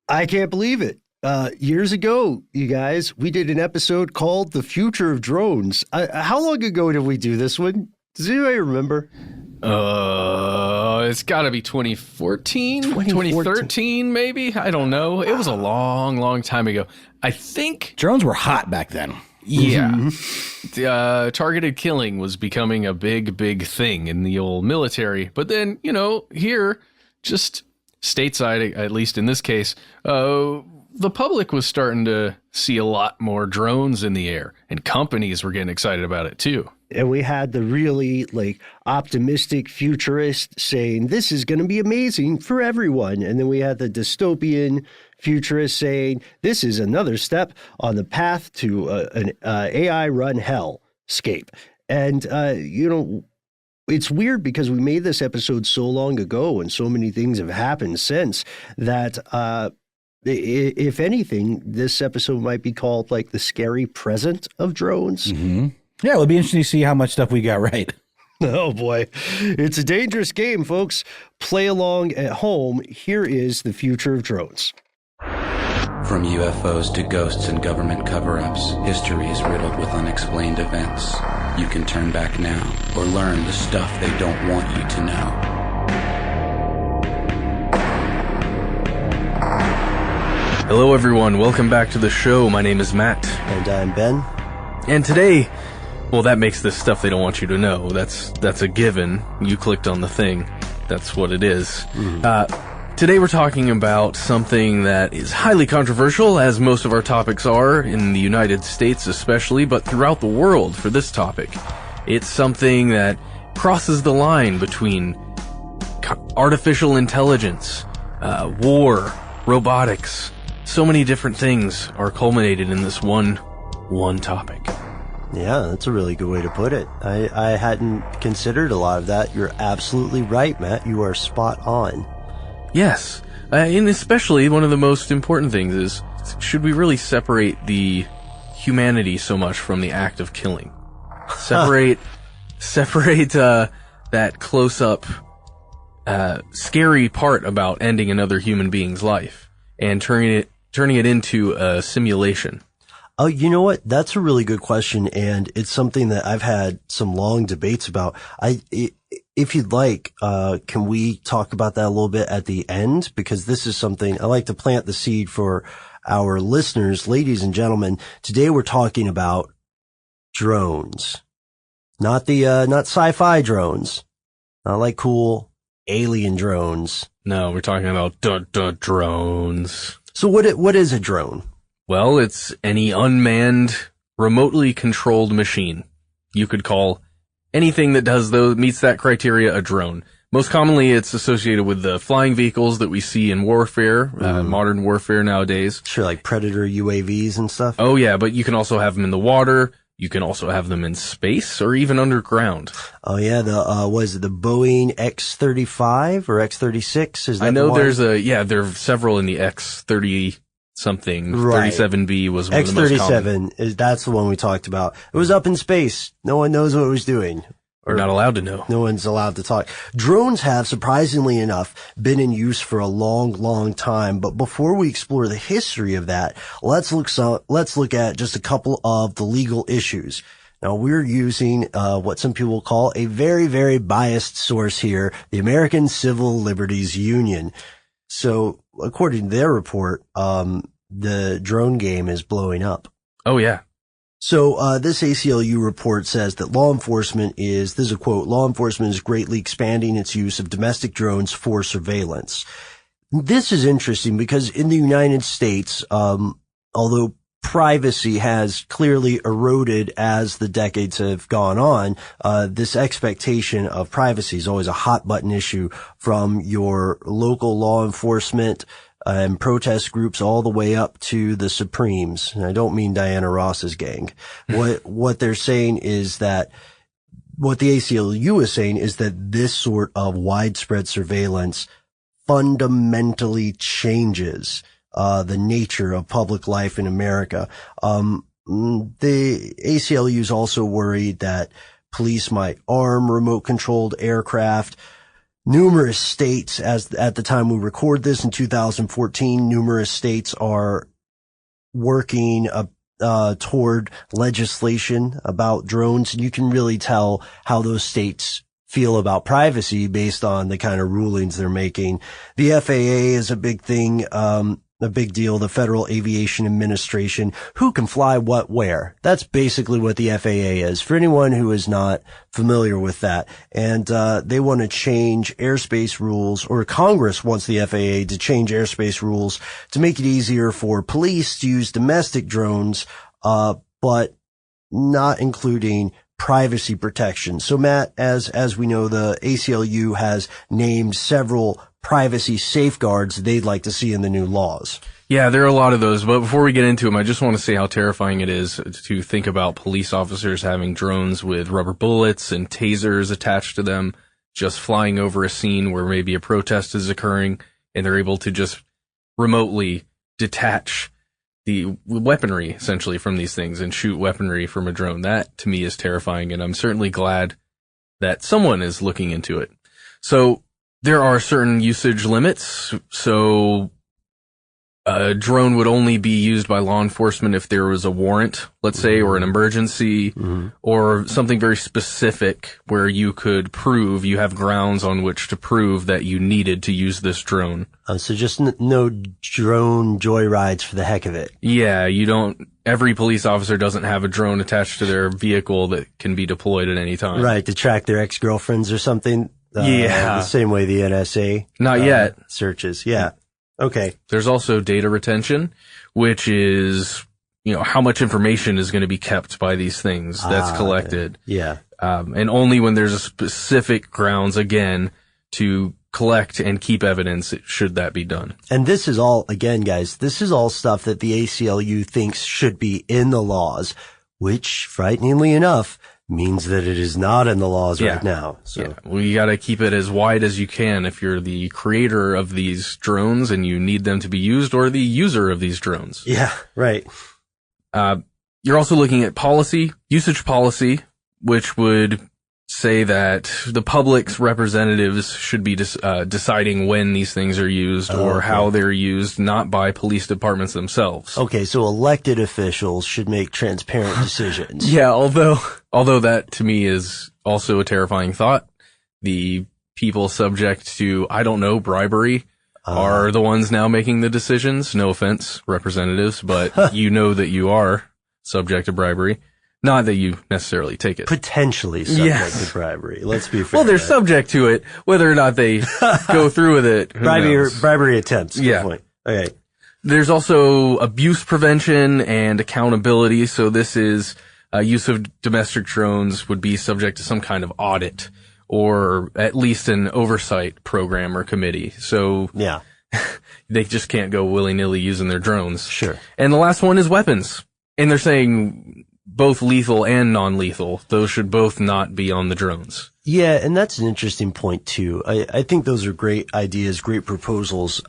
I can't believe it. Years ago, you guys, we did an episode called The Future of Drones. How long ago did we do this one? Does anybody remember? It's got to be 2013, maybe? I don't know. It was a long, long time ago. I think... Drones were hot back then. Yeah. Targeted killing was becoming a big, big thing in the old military. But then, here, just stateside, at least in this case, the public was starting to see a lot more drones in the air, and companies were getting excited about it too. And we had the really optimistic futurist saying this is going to be amazing for everyone. And then we had the dystopian futurist saying this is another step on the path to an AI run hellscape. And, it's weird because we made this episode so long ago and so many things have happened since that, if anything, this episode might be called the scary present of drones. Mm-hmm. Yeah, it'll be interesting to see how much stuff we got right. Oh, boy. It's a dangerous game, folks. Play along at home. Here is the future of drones. From UFOs to ghosts and government cover-ups, history is riddled with unexplained events. You can turn back now or learn the stuff they don't want you to know. Hello, everyone. Welcome back to the show. My name is Matt. And I'm Ben. And today, well, that makes this stuff they don't want you to know. That's a given. You clicked on the thing. That's what it is. Mm-hmm. Today we're talking about something that is highly controversial, as most of our topics are, in the United States especially, but throughout the world for this topic. It's something that crosses the line between artificial intelligence, war, robotics. So many different things are culminated in this one topic. Yeah, that's a really good way to put it. I hadn't considered a lot of that. You're absolutely right, Matt. You are spot on. Yes. And especially one of the most important things is, should we really separate the humanity so much from the act of killing? Separate that close-up, scary part about ending another human being's life and turning it into a simulation. Oh, you know what? That's a really good question, and it's something that I've had some long debates about. If you'd like, can we talk about that a little bit at the end? Because this is something I like to plant the seed for our listeners. Ladies and gentlemen, today we're talking about drones. Not sci-fi drones. Not like cool alien drones. No, we're talking about drones. So what is a drone? Well, it's any unmanned, remotely controlled machine. You could call anything that meets that criteria a drone. Most commonly, it's associated with the flying vehicles that we see in warfare, modern warfare nowadays. Sure, like Predator UAVs and stuff. Oh yeah, but you can also have them in the water. You can also have them in space or even underground. Oh yeah, was it the Boeing X-35 or X-36? Is that I know the one? there are several in the X-30 something. Right. 37B was one of the most common. X-37 that's the one we talked about. It was up in space. No one knows what it was doing. We're not allowed to know. No one's allowed to talk. Drones have, surprisingly enough, been in use for a long, long time. But before we explore the history of that, let's look at just a couple of the legal issues. Now, we're using what some people call a very, very biased source here, the American Civil Liberties Union. So, according to their report, the drone game is blowing up. Oh, yeah. So, this ACLU report says that this is a quote, law enforcement is greatly expanding its use of domestic drones for surveillance. This is interesting because in the United States, although privacy has clearly eroded as the decades have gone on, this expectation of privacy is always a hot button issue from your local law enforcement and protest groups all the way up to the Supremes. And I don't mean Diana Ross's gang. What they're saying is that, what the ACLU is saying is that this sort of widespread surveillance fundamentally changes the nature of public life in America. The ACLU is also worried that police might arm remote controlled aircraft. numerous states, as at the time we record this in 2014, numerous states are working toward legislation about drones, and you can really tell how those states feel about privacy based on the kind of rulings they're making. The FAA is a big thing, a big deal. The Federal Aviation Administration, who can fly what where. That's basically what the FAA is, for anyone who is not familiar with that. And they want to change airspace rules, or Congress wants the FAA to change airspace rules to make it easier for police to use domestic drones, but not including privacy protection. So Matt, as we know, the ACLU has named several privacy safeguards they'd like to see in the new laws. Yeah, there are a lot of those, but before we get into them, I just want to say how terrifying it is to think about police officers having drones with rubber bullets and tasers attached to them, just flying over a scene where maybe a protest is occurring, and they're able to just remotely detach the weaponry, essentially, from these things and shoot weaponry from a drone. That, to me, is terrifying, and I'm certainly glad that someone is looking into it. So, there are certain usage limits, so a drone would only be used by law enforcement if there was a warrant, let's say, or an emergency, or something very specific where you could prove, you have grounds on which to prove that you needed to use this drone. So just no drone joyrides for the heck of it. Yeah, every police officer doesn't have a drone attached to their vehicle that can be deployed at any time. Right, to track their ex-girlfriends or something. The same way the NSA not yet searches. Yeah. Okay. There's also data retention, which is, how much information is going to be kept by these things that's collected. Yeah. And only when there's a specific grounds, again, to collect and keep evidence should that be done. And this is all, again, guys, this is all stuff that the ACLU thinks should be in the laws, which, frighteningly enough, means that it is not in the laws right now. So well, you got to keep it as wide as you can if you're the creator of these drones and you need them to be used, or the user of these drones. Yeah, right. You're also looking at usage policy, which would say that the public's representatives should be deciding when these things are used or how they're used, not by police departments themselves. Okay, so elected officials should make transparent decisions. Yeah, although that to me is also a terrifying thought. The people subject to, bribery are the ones now making the decisions. No offense, representatives, but you know that you are subject to bribery. Not that you necessarily take it. Potentially subject to bribery. Let's be fair. Well, they're subject to it, whether or not they go through with it. Bribery attempts. Good point. Okay. There's also abuse prevention and accountability. So this is use of domestic drones would be subject to some kind of audit, or at least an oversight program or committee. So they just can't go willy-nilly using their drones. Sure. And the last one is weapons. And they're saying both lethal and non-lethal. Those should both not be on the drones. Yeah, and that's an interesting point too. I think those are great ideas, great proposals.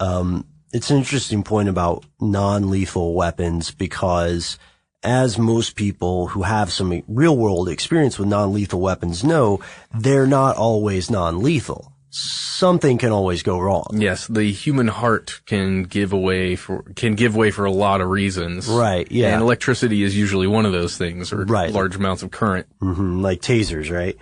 It's an interesting point about non-lethal weapons, because as most people who have some real world experience with non-lethal weapons know, they're not always non-lethal. Something can always go wrong. Yes, the human heart can give way for a lot of reasons. Right, yeah. And electricity is usually one of those things, or large amounts of current. Like tasers, right?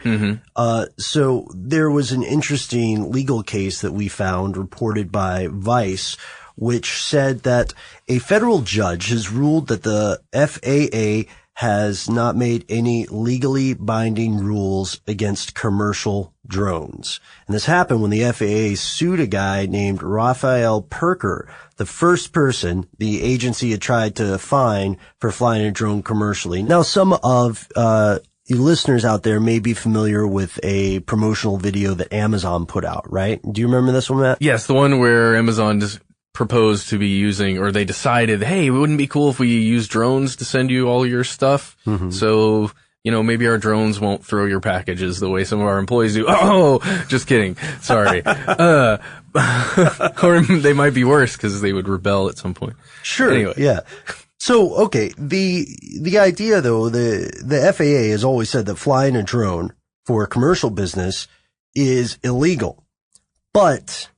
So there was an interesting legal case that we found reported by Vice, which said that a federal judge has ruled that the FAA has not made any legally binding rules against commercial drones. And this happened when the FAA sued a guy named Raphael Perker, the first person the agency had tried to fine for flying a drone commercially. Now, some of you listeners out there may be familiar with a promotional video that Amazon put out, right? Do you remember this one, Matt? Yes, the one where Amazon just proposed to be using, or they decided, hey, it wouldn't be cool if we use drones to send you all your stuff. So, maybe our drones won't throw your packages the way some of our employees do. Oh, just kidding. Sorry. Or they might be worse because they would rebel at some point. Sure. Anyway. Yeah. So, okay. The idea though, the FAA has always said that flying a drone for commercial business is illegal. But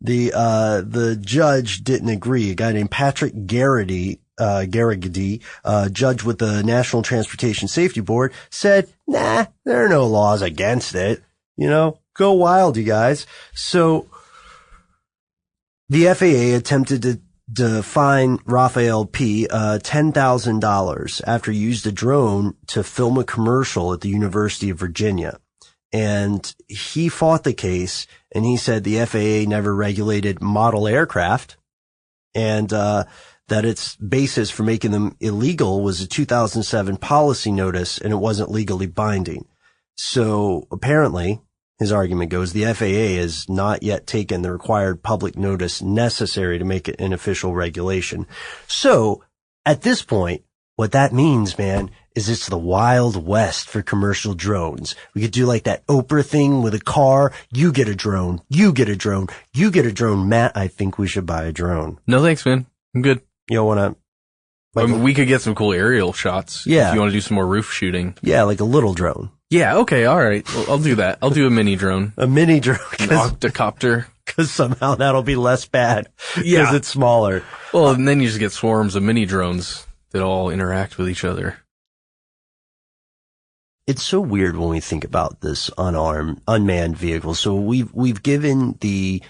the judge didn't agree. A guy named Patrick Garrity, judge with the National Transportation Safety Board, said, nah, there are no laws against it. You know, go wild, you guys. So the FAA attempted to fine Raphael P. $10,000 after he used a drone to film a commercial at the University of Virginia. And he fought the case, and he said the FAA never regulated model aircraft, and that its basis for making them illegal was a 2007 policy notice, and it wasn't legally binding. So apparently, his argument goes, the FAA has not yet taken the required public notice necessary to make it an official regulation. So at this point, what that means, man, is it's the Wild West for commercial drones. We could do like that Oprah thing with a car. You get a drone. You get a drone. You get a drone. Matt, I think we should buy a drone. No thanks, man. I'm good. You don't want to... I mean, we could get some cool aerial shots. Yeah. If you want to do some more roof shooting. Yeah, like a little drone. Yeah, okay, alright. Well, I'll do that. I'll do a mini drone. A mini drone. An octocopter. Because somehow that'll be less bad. Yeah. Because it's smaller. Well, and then you just get swarms of mini drones that all interact with each other. It's so weird when we think about this unmanned vehicle. So we've given the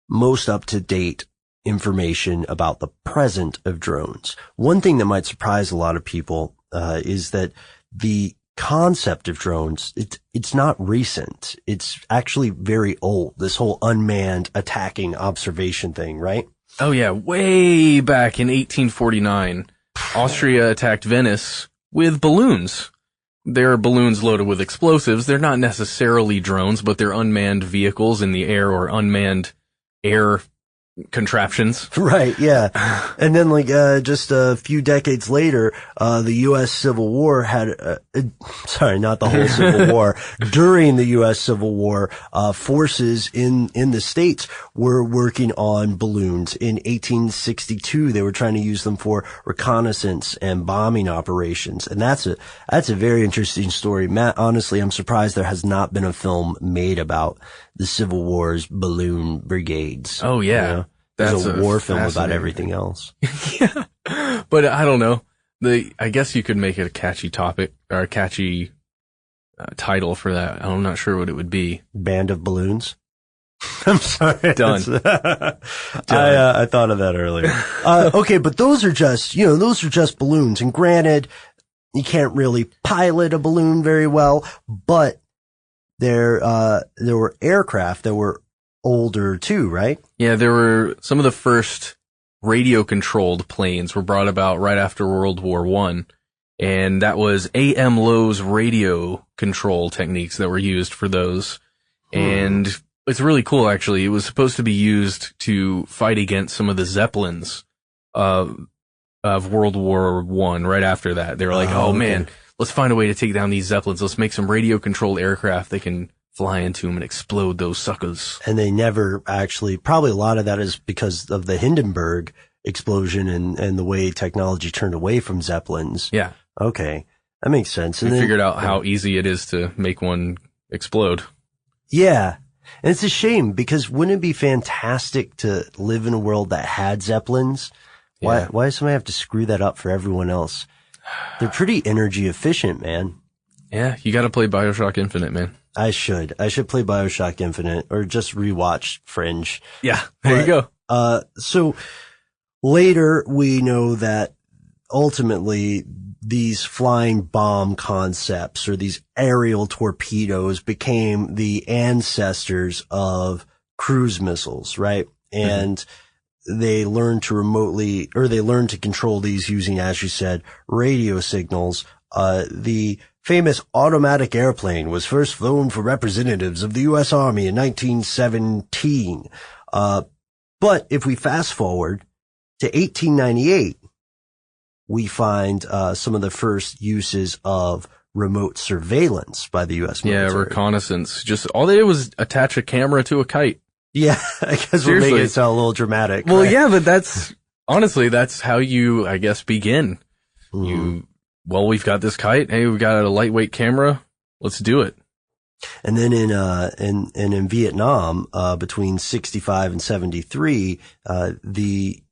most up-to-date information about the present of drones. One thing that might surprise a lot of people is that the concept of drones, it's not recent. It's actually very old. This whole unmanned attacking observation thing, right? Oh yeah, way back in 1849, Austria attacked Venice with balloons. They're balloons loaded with explosives. They're not necessarily drones, but they're unmanned vehicles in the air or unmanned air contraptions. Right, yeah. And then just a few decades later, the U.S. Civil War had, sorry, not the whole Civil War. During the U.S. Civil War, forces in the States were working on balloons. In 1862, they were trying to use them for reconnaissance and bombing operations. And that's a very interesting story. Matt, honestly, I'm surprised there has not been a film made about the Civil War's balloon brigades. Oh, yeah. You know? There's a war film about everything else. Yeah. But I don't know. I guess you could make it a catchy topic or a catchy title for that. I'm not sure what it would be. Band of Balloons. I'm sorry. Done. I thought of that earlier. Okay, but those are just balloons. And granted, you can't really pilot a balloon very well, but there were aircraft that were older too, right? Yeah, there were some of the first radio-controlled planes were brought about right after World War I, and that was AM Low's radio control techniques that were used for those. And it's really cool, actually. It was supposed to be used to fight against some of the Zeppelins of World War I right after that. They were like, oh man, let's find a way to take down these Zeppelins. Let's make some radio-controlled aircraft that can fly into them and explode those suckers. And they never actually, probably a lot of that is because of the Hindenburg explosion and the way technology turned away from Zeppelins. Yeah. Okay. That makes sense. And figured out how easy it is to make one explode. Yeah. And it's a shame because wouldn't it be fantastic to live in a world that had Zeppelins? Why does somebody have to screw that up for everyone else? They're pretty energy efficient, man. Yeah. You gotta play BioShock Infinite, man. I should play BioShock Infinite or just rewatch Fringe. Yeah, there you go. So later we know that ultimately these flying bomb concepts or these aerial torpedoes became the ancestors of cruise missiles, right? And they learned to control these using, as you said, radio signals. The famous automatic airplane was first flown for representatives of the U.S. Army in 1917. But if we fast forward to 1898, we find some of the first uses of remote surveillance by the U.S. military. Yeah, reconnaissance. Just all they did was attach a camera to a kite. Yeah, I guess we're making it sound a little dramatic. Well, right? yeah, but that's how you, I guess, begin. We've got this kite. Hey, we've got a lightweight camera. Let's do it. And then in Vietnam, between 65 and 73, the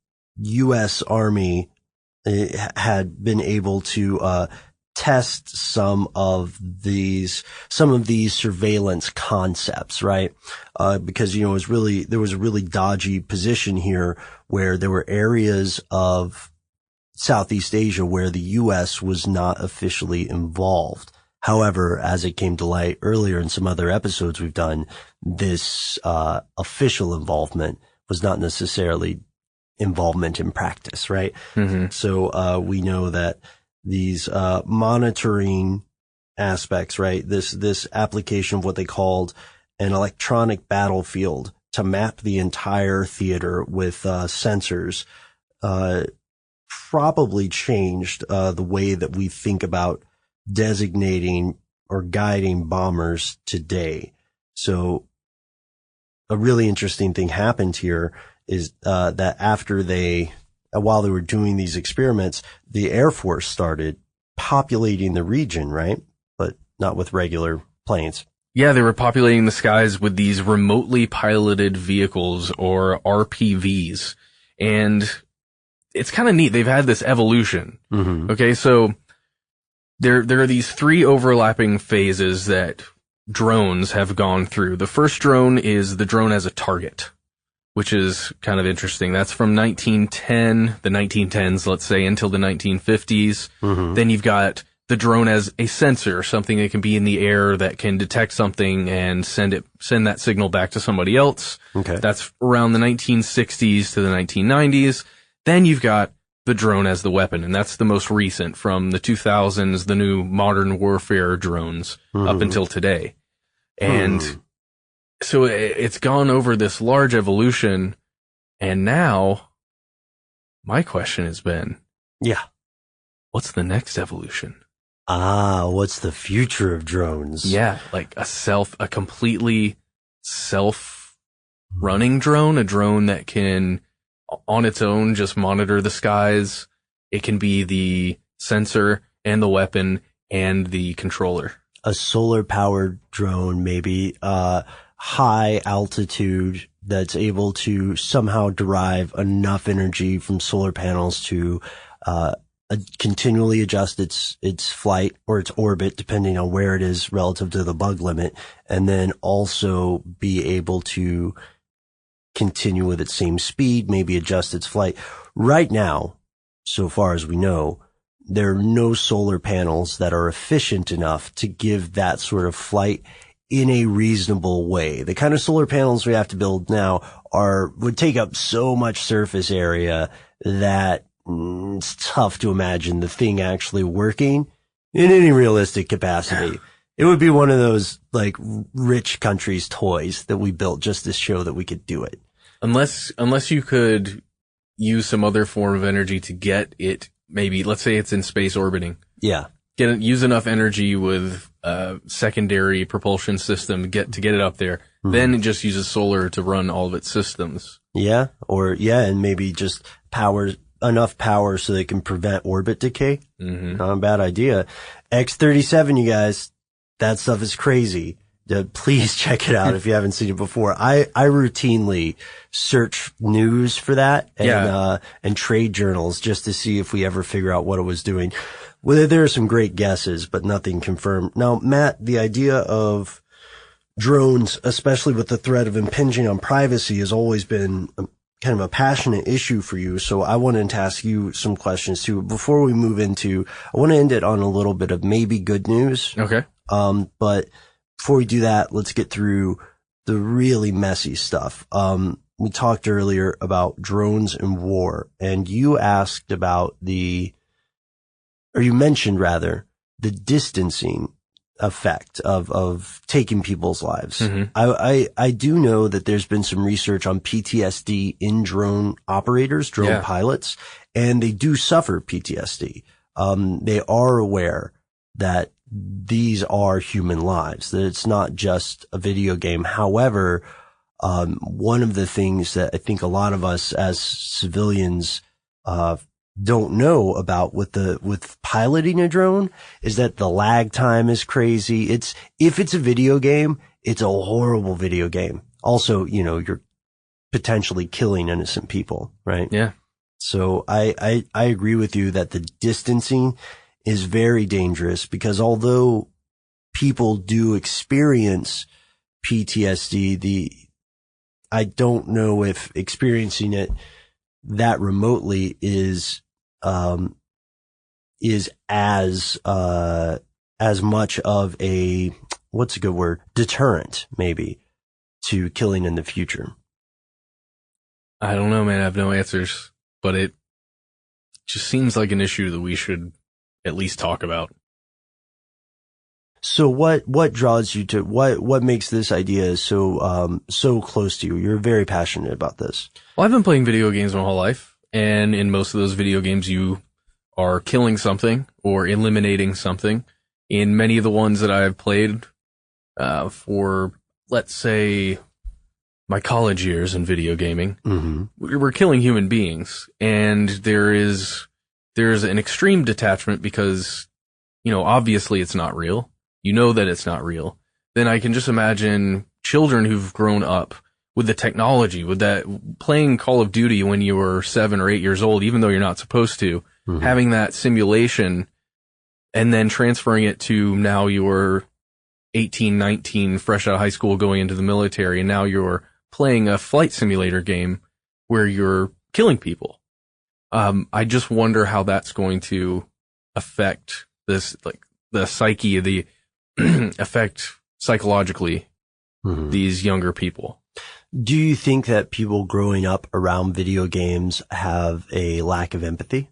U.S. Army had been able to, test some of these surveillance concepts, right? Because, there was a really dodgy position here where there were areas of Southeast Asia where the U.S. was not officially involved. However, as it came to light earlier in some other episodes we've done, this official involvement was not necessarily involvement in practice, right? Mm-hmm. So we know that these monitoring aspects, right? This application of what they called an electronic battlefield to map the entire theater with sensors probably changed the way that we think about designating or guiding bombers today. So a really interesting thing happened here is that after while they were doing these experiments, the Air Force started populating the region, right? But not with regular planes. Yeah, they were populating the skies with these remotely piloted vehicles, or RPVs. And it's kind of neat. They've had this evolution. Mm-hmm. Okay, so there are these three overlapping phases that drones have gone through. The first drone is the drone as a target, which is kind of interesting. That's from the 1910s, let's say, until the 1950s. Mm-hmm. Then you've got the drone as a sensor, something that can be in the air that can detect something and send that signal back to somebody else. Okay. That's around the 1960s to the 1990s. Then you've got the drone as the weapon, and that's the most recent from the 2000s, the new modern warfare drones up until today. And so it's gone over this large evolution, and now my question has been, what's the next evolution? What's the future of drones? Yeah, like a completely self-running drone, a drone that can on its own just monitor the skies. It can be the sensor and the weapon and the controller. A solar powered drone, maybe, high altitude that's able to somehow derive enough energy from solar panels to, continually adjust its flight or its orbit, depending on where it is relative to the bug limit, and then also be able to continue with its same speed, maybe adjust its flight. Right now, so far as we know, there are no solar panels that are efficient enough to give that sort of flight in a reasonable way. The kind of solar panels we have to build now would take up so much surface area that it's tough to imagine the thing actually working in any realistic capacity. It would be one of those, like, rich countries' toys that we built just to show that we could do it. Unless you could use some other form of energy to get it, maybe, let's say it's in space orbiting. Yeah. Use enough energy with a secondary propulsion system to get it up there. Mm-hmm. Then it just uses solar to run all of its systems. Yeah. And maybe just enough power so they can prevent orbit decay. Mm-hmm. Not a bad idea. X-37, you guys. That stuff is crazy. Please check it out if you haven't seen it before. I routinely search news for that and trade journals just to see if we ever figure out what it was doing. Well, there are some great guesses, but nothing confirmed. Now, Matt, the idea of drones, especially with the threat of impinging on privacy, has always been kind of a passionate issue for you. So I wanted to ask you some questions too. Before we move I want to end it on a little bit of maybe good news. Okay. But before we do that, let's get through the really messy stuff. We talked earlier about drones and war, and you asked about you mentioned rather, the distancing effect of taking people's lives. Mm-hmm. I do know that there's been some research on PTSD in drone operators, drone pilots, and they do suffer PTSD. They are aware that these are human lives, that it's not just a video game. However, one of the things that I think a lot of us as civilians, don't know about with piloting a drone is that the lag time is crazy. If it's a video game, it's a horrible video game. Also, you're potentially killing innocent people, right? Yeah. So I agree with you that the distancing is very dangerous, because although people do experience PTSD, I don't know if experiencing it that remotely is as much of a, what's a good word, deterrent maybe to killing in the future. I don't know, man. I have no answers, but it just seems like an issue that we should at least talk about. So what draws you to, what makes this idea so close to you? You're very passionate about this. Well, I've been playing video games my whole life, and in most of those video games, you are killing something or eliminating something. In many of the ones that I've played, for, let's say, my college years in video gaming, we're killing human beings, and there's an extreme detachment because, obviously it's not real. You know that it's not real. Then I can just imagine children who've grown up with the technology, with that, playing Call of Duty when you were 7 or 8 years old, even though you're not supposed to, having that simulation and then transferring it to now you're 18, 19, fresh out of high school, going into the military, and now you're playing a flight simulator game where you're killing people. I just wonder how that's going to affect this, like the psyche of the affect psychologically these younger people. Do you think that people growing up around video games have a lack of empathy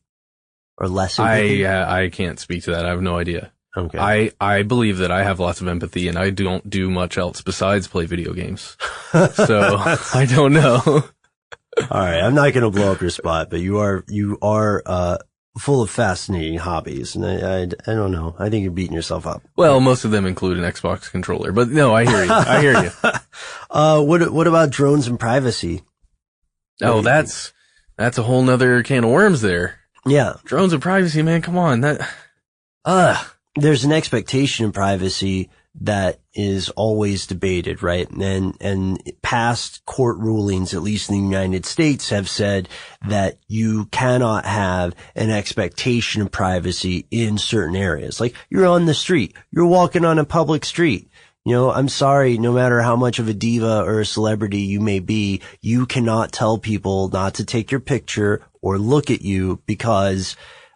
or less empathy? I can't speak to that. I have no idea. Okay. I believe that I have lots of empathy, and I don't do much else besides play video games. So I don't know. All right. I'm not going to blow up your spot, but you are full of fascinating hobbies, and I don't know. I think you're beating yourself up. Well, most of them include an Xbox controller, but no, I hear you. I hear you. What about drones and privacy? Oh, that's a whole nother can of worms there. Yeah. Drones and privacy, man. Come on. There's an expectation of privacy that is always debated, right? And past court rulings, at least in the United States, have said that you cannot have an expectation of privacy in certain areas. Like, you're on the street, you're walking on a public street. I'm sorry, no matter how much of a diva or a celebrity you may be, you cannot tell people not to take your picture or look at you, because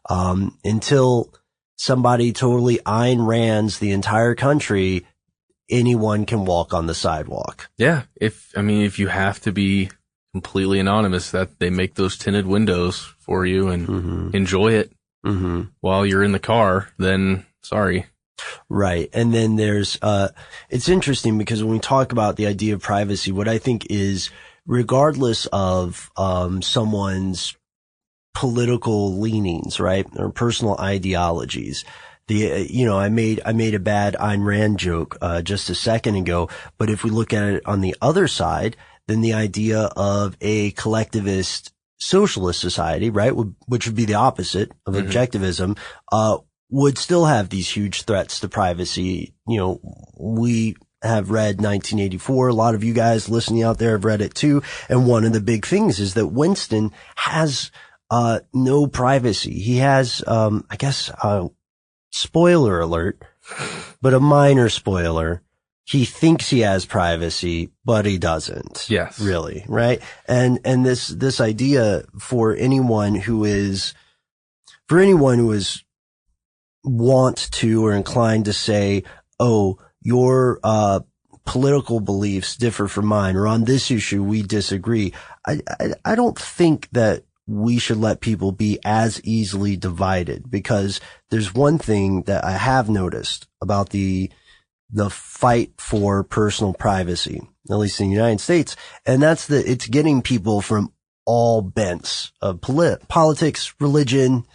until somebody totally Ayn Rands the entire country, anyone can walk on the sidewalk. Yeah. If you have to be completely anonymous, that they make those tinted windows for you and enjoy it while you're in the car, then sorry. Right. And then there's, it's interesting because when we talk about the idea of privacy, what I think is, regardless of, someone's political leanings, right, or personal ideologies. I made a bad Ayn Rand joke, just a second ago, but if we look at it on the other side, then the idea of a collectivist socialist society, right, which would be the opposite of objectivism, would still have these huge threats to privacy. We have read 1984. A lot of you guys listening out there have read it too. And one of the big things is that Winston has no privacy. He has, spoiler alert, but a minor spoiler. He thinks he has privacy, but he doesn't. Yes. Really, right? And this idea for anyone who is want to or inclined to say, oh, your, political beliefs differ from mine, or on this issue we disagree. I don't think that we should let people be as easily divided, because there's one thing that I have noticed about the fight for personal privacy, at least in the United States, and that's that it's getting people from all bents of politics, religion,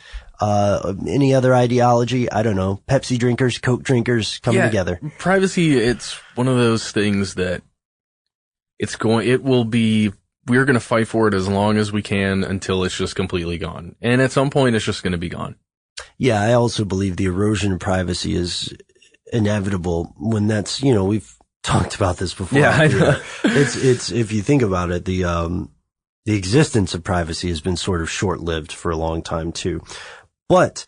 any other ideology. I don't know, Pepsi drinkers, Coke drinkers coming together. Privacy, it's one of those things that it will be we're going to fight for it as long as we can until it's just completely gone. And at some point, it's just going to be gone. Yeah, I also believe the erosion of privacy is inevitable when that's, we've talked about this before. Yeah, I know. It's, if you think about it, the existence of privacy has been sort of short-lived for a long time too. But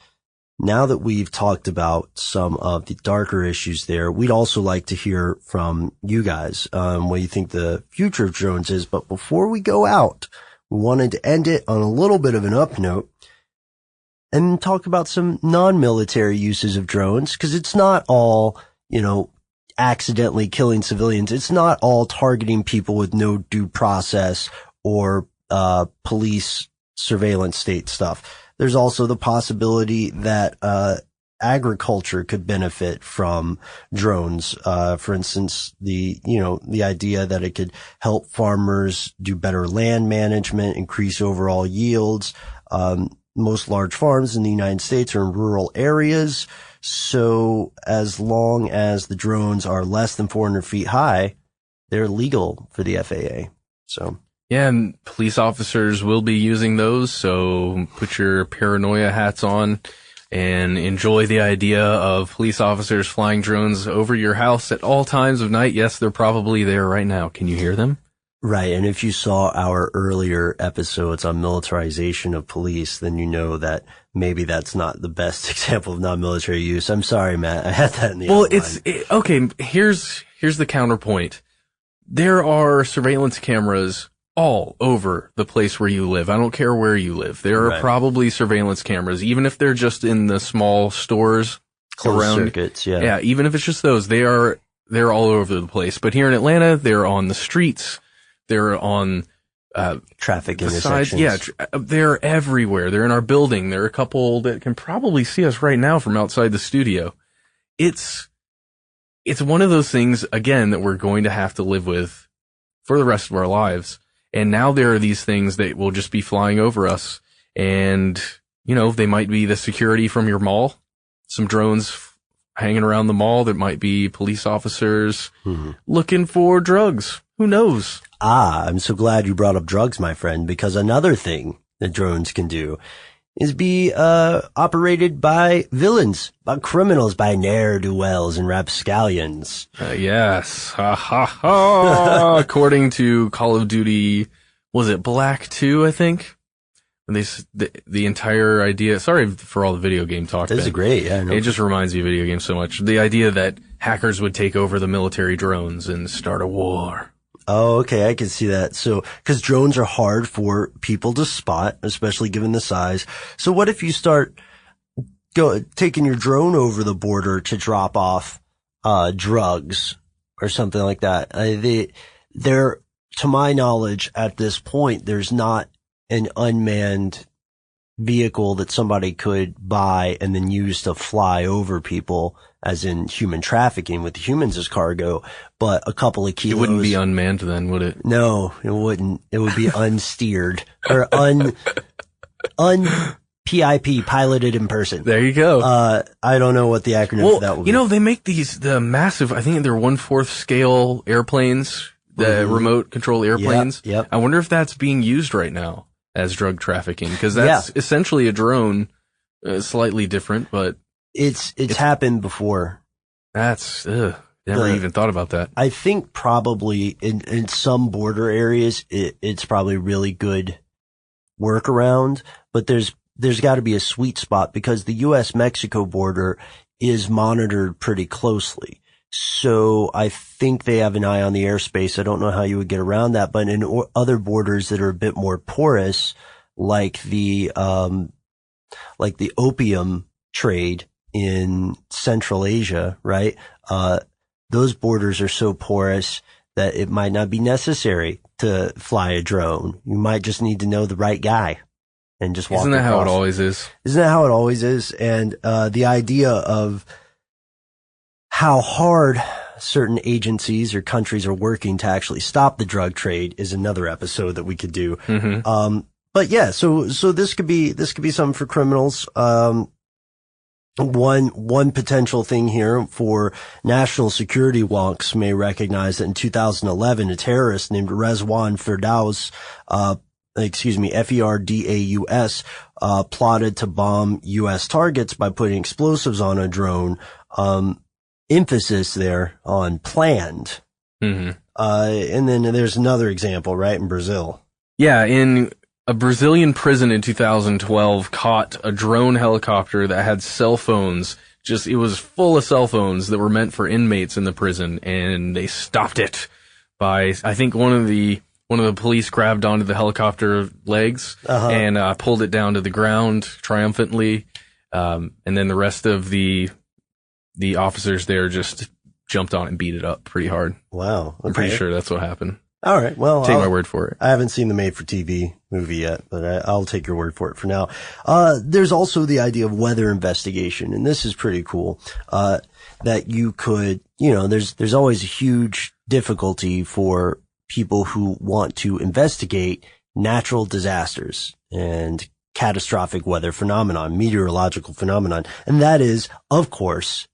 now that we've talked about some of the darker issues there, we'd also like to hear from you guys, what you think the future of drones is. But before we go out, we wanted to end it on a little bit of an up note and talk about some non-military uses of drones, because it's not all, accidentally killing civilians. It's not all targeting people with no due process or police surveillance state stuff. There's also the possibility that agriculture could benefit from drones. For instance, the idea that it could help farmers do better land management, increase overall yields. Most large farms in the United States are in rural areas. So as long as the drones are less than 400 feet high, they're legal for the FAA. So. Yeah, and police officers will be using those, so put your paranoia hats on and enjoy the idea of police officers flying drones over your house at all times of night. Yes, they're probably there right now. Can you hear them? Right, and if you saw our earlier episodes on militarization of police, then you know that maybe that's not the best example of non-military use. I'm sorry, Matt, I had that in the outline. Okay, here's the counterpoint. There are surveillance cameras all over the place where you live. I don't care where you live. There are probably surveillance cameras, even if they're just in the small stores Closed circuits, yeah. Yeah, even if it's just those, they're all over the place. But here in Atlanta, they're on the streets. They're on traffic intersections. Yeah, they're everywhere. They're in our building. There are a couple that can probably see us right now from outside the studio. It's one of those things, again, that we're going to have to live with for the rest of our lives. And now there are these things that will just be flying over us. And, they might be the security from your mall. Some drones hanging around the mall that might be police officers looking for drugs. Who knows? I'm so glad you brought up drugs, my friend, because another thing that drones can do is be operated by villains, by criminals, by ne'er-do-wells and rapscallions. Yes. Ha ha ha. According to Call of Duty, was it Black 2, I think? And the entire idea, sorry for all the video game talk. This is great, yeah. It just reminds me of video games so much. The idea that hackers would take over the military drones and start a war. Oh, okay. I can see that. So, cause drones are hard for people to spot, especially given the size. So what if you start taking your drone over the border to drop off, drugs or something like that? To my knowledge, at this point, there's not an unmanned vehicle that somebody could buy and then use to fly over people, as in human trafficking with humans as cargo, but a couple of kilos. It wouldn't be unmanned then, would it? No, it wouldn't. It would be unsteered or PIP, piloted in person. There you go. I don't know what the acronym for that would be. They make the massive, I think they're 1/4 scale airplanes, the remote control airplanes. Yep. I wonder if that's being used right now as drug trafficking, because that's essentially a drone, slightly different, but it's happened before. That's, never even thought about that. I think probably in some border areas, it's probably really good workaround, but there's got to be a sweet spot because the U.S.-Mexico border is monitored pretty closely. So I think they have an eye on the airspace. I don't know how you would get around that, but in other borders that are a bit more porous, like the opium trade in Central Asia, right? Those borders are so porous that it might not be necessary to fly a drone. You might just need to know the right guy and just walk across. Isn't that how it always is? Isn't that how it always is? And the idea of how hard certain agencies or countries are working to actually stop the drug trade is another episode that we could do. But yeah, so this could be something for criminals. One potential thing here for national security wonks may recognize that in 2011, a terrorist named Rezwan Firdaus, Ferdaus, plotted to bomb U.S. targets by putting explosives on a drone. Emphasis there on planned. Mm-hmm. And then there's another example, right, in Brazil. Yeah, in a Brazilian prison in 2012 caught a drone helicopter that had cell phones. It was full of cell phones that were meant for inmates in the prison, and they stopped it by, I think one of the police grabbed onto the helicopter legs and pulled it down to the ground triumphantly. And then the rest of the officers there just jumped on it and beat it up pretty hard. Wow. Okay. I'm pretty sure that's what happened. All right. Well, take my word for it. I haven't seen the made-for-TV movie yet, but I'll take your word for it for now. There's also the idea of weather investigation, and this is pretty cool. That you could, there's always a huge difficulty for people who want to investigate natural disasters and catastrophic weather phenomenon, meteorological phenomenon. And that is, of course,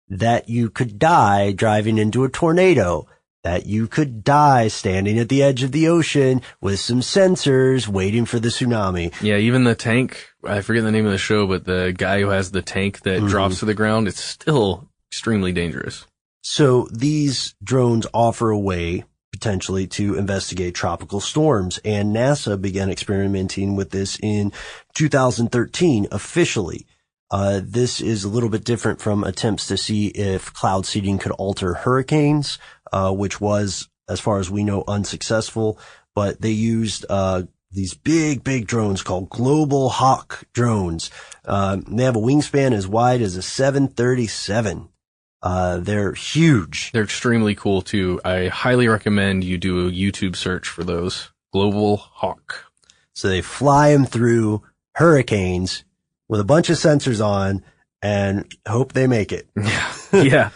that you could die driving into a tornado, that you could die standing at the edge of the ocean with some sensors waiting for the tsunami. Yeah, even the tank, I forget the name of the show, but the guy who has the tank that drops to the ground, it's still extremely dangerous. So these drones offer a way potentially to investigate tropical storms, and NASA began experimenting with this in 2013 officially. This is a little bit different from attempts to see if cloud seeding could alter hurricanes, which was, as far as we know, unsuccessful. But they used these big drones called Global Hawk drones. They have a wingspan as wide as a 737. They're huge. They're extremely cool too. I highly recommend you do a YouTube search for those. Global Hawk. So they fly them through hurricanes with a bunch of sensors on and hope they make it. Yeah.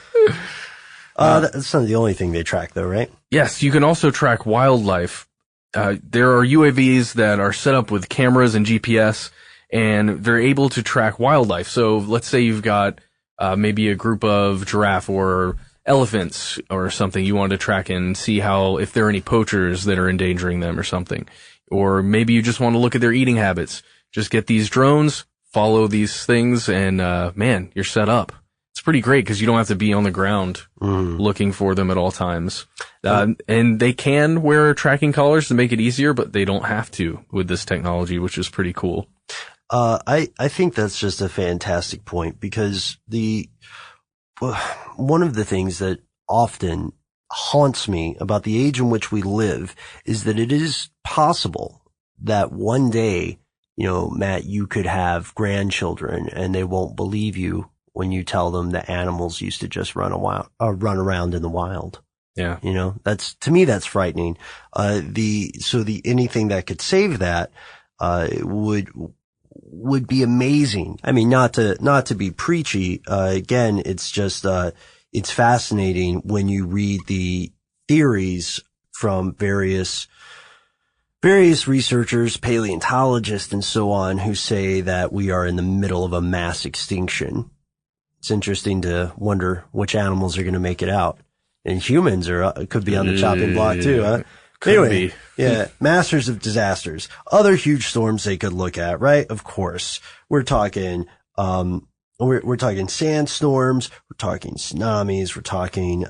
That's not the only thing they track though, right? Yes, you can also track wildlife. There are UAVs that are set up with cameras and GPS, and they're able to track wildlife. So let's say you've got maybe a group of giraffe or elephants or something you want to track and see if there are any poachers that are endangering them or something. Or maybe you just want to look at their eating habits. Just get these drones, follow these things, and man, you're set up. It's pretty great because you don't have to be on the ground looking for them at all times. And they can wear tracking collars to make it easier, but they don't have to with this technology, which is pretty cool. I think that's just a fantastic point because one of the things that often haunts me about the age in which we live is that it is possible that one day, Matt, you could have grandchildren and they won't believe you when you tell them that animals used to just run around in the wild. Yeah. To me, that's frightening. Anything that could save that, would be amazing. I mean, not to be preachy. Again, it's just, it's fascinating when you read the theories from various researchers, paleontologists and so on who say that we are in the middle of a mass extinction. It's interesting to wonder which animals are going to make it out. And humans could be on the chopping block too, huh? Could be. Yeah, masters of disasters. Other huge storms they could look at, right? Of course. We're talking, we're talking sandstorms, we're talking tsunamis, we're talking,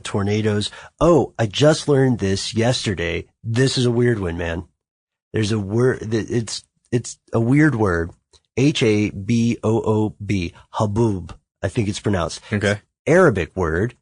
tornadoes. Oh, I just learned this yesterday. This is a weird one, man. There's a word, it's a weird word. Haboob. Haboob, I think it's pronounced. Okay. Arabic word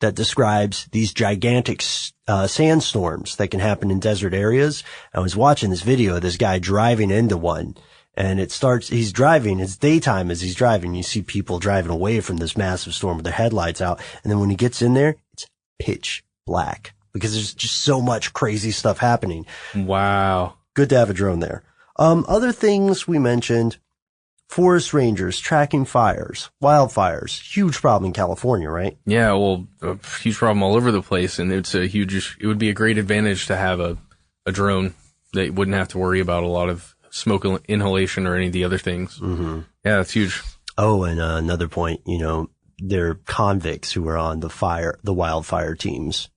that describes these gigantic sandstorms that can happen in desert areas. I was watching this video of this guy driving into one, and he's driving, it's daytime as he's driving. You see people driving away from this massive storm with their headlights out. And then when he gets in there, it's pitch black because there's just so much crazy stuff happening. Wow. Good to have a drone there. Other things we mentioned, forest rangers tracking fires, wildfires, huge problem in California, right? Yeah, well, a huge problem all over the place, and it would be a great advantage to have a drone that wouldn't have to worry about a lot of smoke inhalation or any of the other things. Mm-hmm. Yeah, that's huge. Oh, and another point, they're convicts who were on the wildfire teams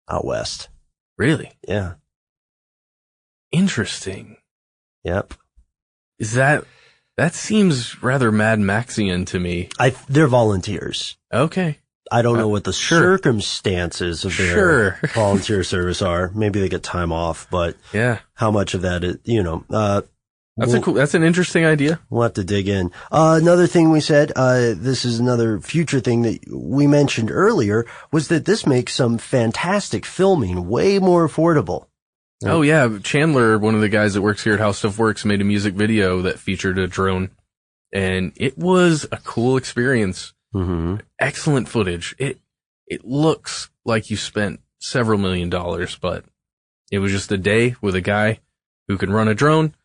out west. Really? Yeah. Interesting. Yep. Is that seems rather Mad Maxian to me. They're volunteers. Okay. I don't know what the circumstances of their volunteer service are. Maybe they get time off, but how much of that is, that's an interesting idea. We'll have to dig in. Another thing we said, this is another future thing that we mentioned earlier, was that this makes some fantastic filming way more affordable. Oh yeah, Chandler, one of the guys that works here at How Stuff Works, made a music video that featured a drone, and it was a cool experience. Mm-hmm. Excellent footage. It looks like you spent several $1 million, but it was just a day with a guy who can run a drone,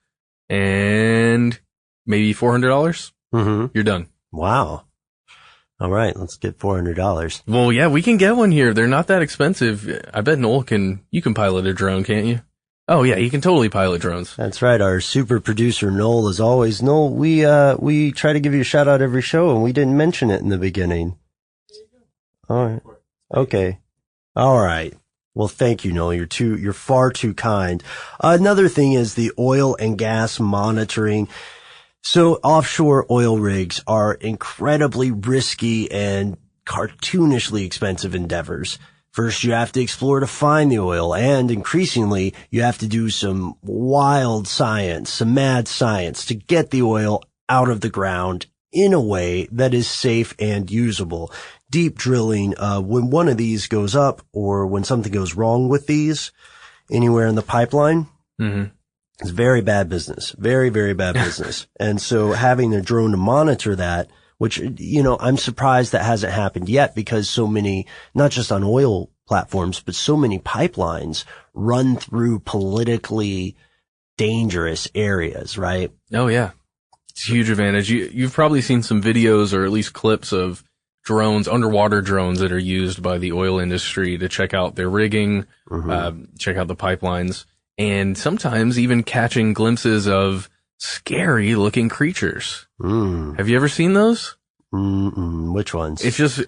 and maybe $400. Mm-hmm. You're done. Wow. All right, let's get $400. Well, yeah, we can get one here. They're not that expensive. I bet Noel you can pilot a drone, can't you? Oh yeah, you can totally pilot drones. That's right. Our super producer Noel, as always. Noel, we try to give you a shout out every show, and we didn't mention it in the beginning. All right. Okay. All right. Well, thank you, Noel. You're far too kind. Another thing is the oil and gas monitoring. So offshore oil rigs are incredibly risky and cartoonishly expensive endeavors. First, you have to explore to find the oil, and increasingly, you have to do some wild science, some mad science to get the oil out of the ground in a way that is safe and usable. Deep drilling, when one of these goes up or when something goes wrong with these anywhere in the pipeline, it's very bad business. Very, very bad business. And so having a drone to monitor that, which, I'm surprised that hasn't happened yet, because so many, not just on oil platforms, but so many pipelines run through politically dangerous areas, right? Oh yeah. It's a huge advantage. You've probably seen some videos or at least clips of drones, underwater drones that are used by the oil industry to check out their rigging, check out the pipelines, and sometimes even catching glimpses of scary looking creatures. Have you ever seen those? Which ones? It's just,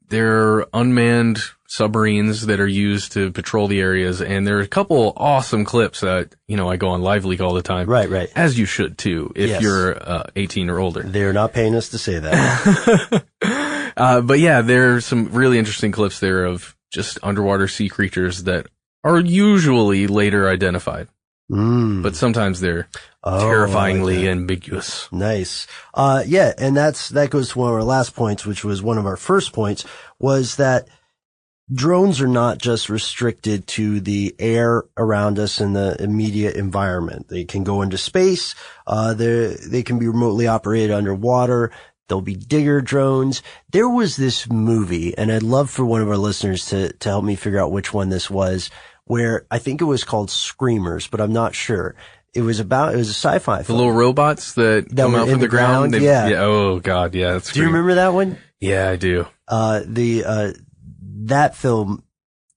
they're unmanned submarines that are used to patrol the areas, and there are a couple awesome clips that, I go on Live Leak all the time. Right. As you should too, if you're 18 or older. They're not paying us to say that. But yeah, there are some really interesting clips there of just underwater sea creatures that are usually later identified. But sometimes they're terrifyingly ambiguous. Nice. And that goes to one of our last points, which was one of our first points, was that drones are not just restricted to the air around us in the immediate environment. They can go into space. They can be remotely operated underwater. There'll be digger drones. There was this movie, and I'd love for one of our listeners to help me figure out which one this was, where I think it was called Screamers, but I'm not sure. It was a sci-fi film. The little robots that come out from the ground. Yeah. Oh God. Yeah. Do you remember that one? Yeah, I do. That film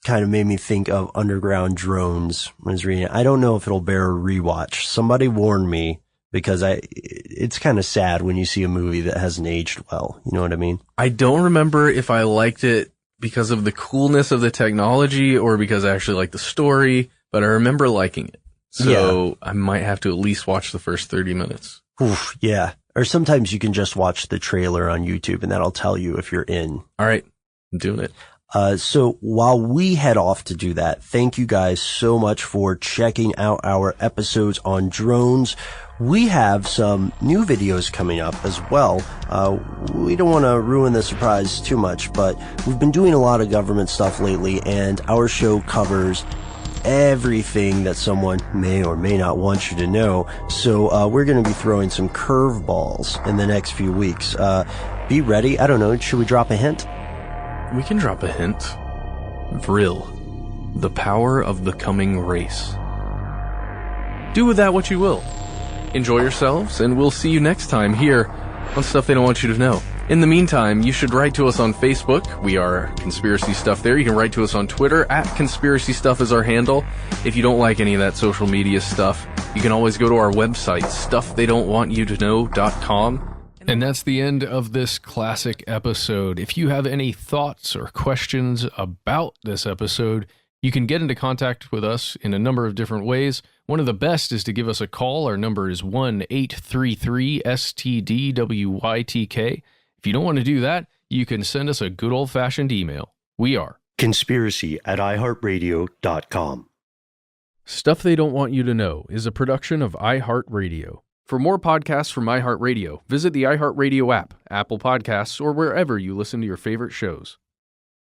kind of made me think of underground drones when I was reading it. I don't know if it'll bear a rewatch. Somebody warned me, because it's kind of sad when you see a movie that hasn't aged well. You know what I mean? I don't remember if I liked it because of the coolness of the technology or because I actually liked the story, but I remember liking it. So I might have to at least watch the first 30 minutes. Oof, yeah. Or sometimes you can just watch the trailer on YouTube and that'll tell you if you're in. All right. I'm doing it. So while we head off to do that, thank you guys so much for checking out our episodes on drones. We have some new videos coming up as well. We don't want to ruin the surprise too much, but we've been doing a lot of government stuff lately, and our show covers everything that someone may or may not want you to know. So we're going to be throwing some curveballs in the next few weeks. Be ready. I don't know. Should we drop a hint? We can drop a hint. Vril, the power of the coming race. Do with that what you will. Enjoy yourselves, and we'll see you next time here on Stuff They Don't Want You to Know. In the meantime, you should write to us on Facebook. We are Conspiracy Stuff there. You can write to us on Twitter, @Conspiracy Stuff is our handle. If you don't like any of that social media stuff, you can always go to our website, stufftheydon'twantyoutoKnow.com, And that's the end of this classic episode. If you have any thoughts or questions about this episode, you can get into contact with us in a number of different ways. One of the best is to give us a call. Our number is 1-833-STDWYTK. If you don't want to do that, you can send us a good old-fashioned email. We are conspiracy@iHeartRadio.com. Stuff They Don't Want You to Know is a production of iHeartRadio. For more podcasts from iHeartRadio, visit the iHeartRadio app, Apple Podcasts, or wherever you listen to your favorite shows.